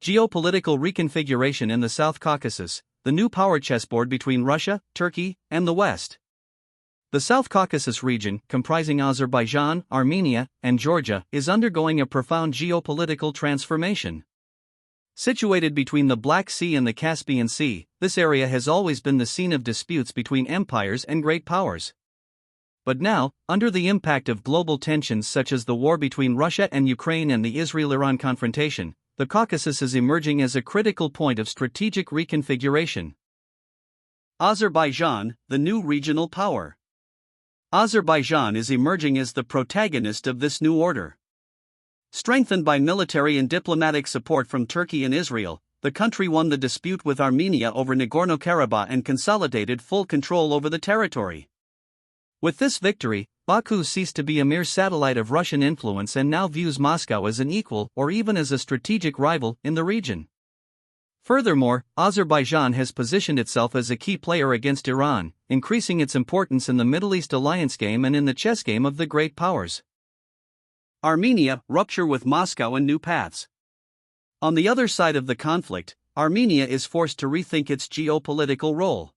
Geopolitical reconfiguration in the South Caucasus, the new power chessboard between Russia, Turkey, and the West. The South Caucasus region, comprising Azerbaijan, Armenia, and Georgia, is undergoing a profound geopolitical transformation. Situated between the Black Sea and the Caspian Sea, this area has always been the scene of disputes between empires and great powers. But now, under the impact of global tensions such as the war between Russia and Ukraine and the Israel-Iran confrontation, the Caucasus is emerging as a critical point of strategic reconfiguration. Azerbaijan, the new regional power. Azerbaijan is emerging as the protagonist of this new order. Strengthened by military and diplomatic support from Turkey and Israel, the country won the dispute with Armenia over Nagorno-Karabakh and consolidated full control over the territory. With this victory, Baku ceased to be a mere satellite of Russian influence and now views Moscow as an equal or even as a strategic rival in the region. Furthermore, Azerbaijan has positioned itself as a key player against Iran, increasing its importance in the Middle East alliance game and in the chess game of the great powers. Armenia, rupture with Moscow and new paths. On the other side of the conflict, Armenia is forced to rethink its geopolitical role.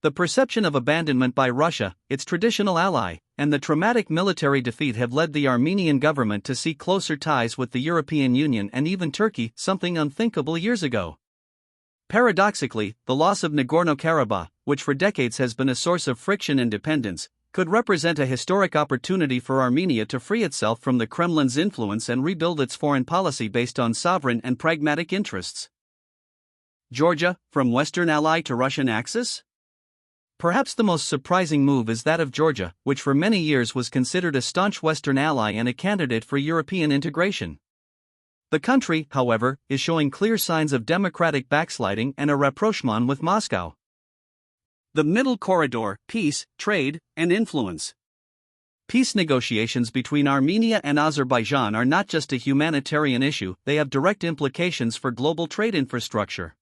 The perception of abandonment by Russia, its traditional ally, and the traumatic military defeat have led the Armenian government to seek closer ties with the European Union and even Turkey, something unthinkable years ago. Paradoxically, the loss of Nagorno-Karabakh, which for decades has been a source of friction and dependence, could represent a historic opportunity for Armenia to free itself from the Kremlin's influence and rebuild its foreign policy based on sovereign and pragmatic interests. Georgia, from Western ally to Russian axis? Perhaps the most surprising move is that of Georgia, which for many years was considered a staunch Western ally and a candidate for European integration. The country, however, is showing clear signs of democratic backsliding and a rapprochement with Moscow. The Middle Corridor, peace, trade, and influence. Peace negotiations between Armenia and Azerbaijan are not just a humanitarian issue, they have direct implications for global trade infrastructure.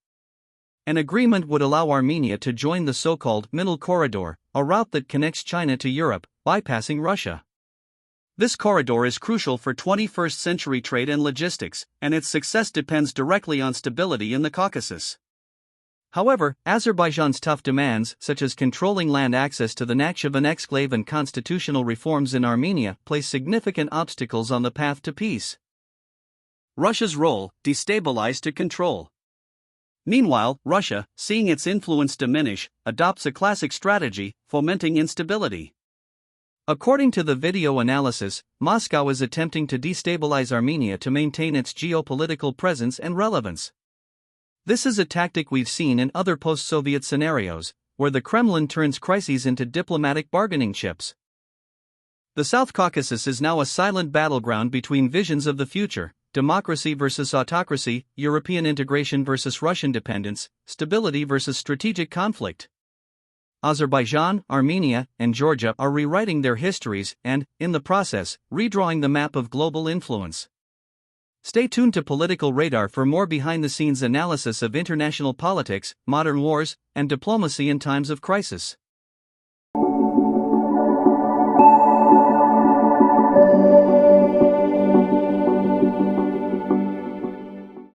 An agreement would allow Armenia to join the so-called Middle Corridor, a route that connects China to Europe, bypassing Russia. This corridor is crucial for 21st century trade and logistics, and its success depends directly on stability in the Caucasus. However, Azerbaijan's tough demands, such as controlling land access to the Nakhchivan exclave and constitutional reforms in Armenia, place significant obstacles on the path to peace. Russia's role, destabilize to control. Meanwhile, Russia, seeing its influence diminish, adopts a classic strategy, fomenting instability. According to the video analysis, Moscow is attempting to destabilize Armenia to maintain its geopolitical presence and relevance. This is a tactic we've seen in other post-Soviet scenarios, where the Kremlin turns crises into diplomatic bargaining chips. The South Caucasus is now a silent battleground between visions of the future: democracy versus autocracy, European integration versus Russian dependence, stability versus strategic conflict. Azerbaijan, Armenia, and Georgia are rewriting their histories and, in the process, redrawing the map of global influence. Stay tuned to Political Radar for more behind-the-scenes analysis of international politics, modern wars, and diplomacy in times of crisis.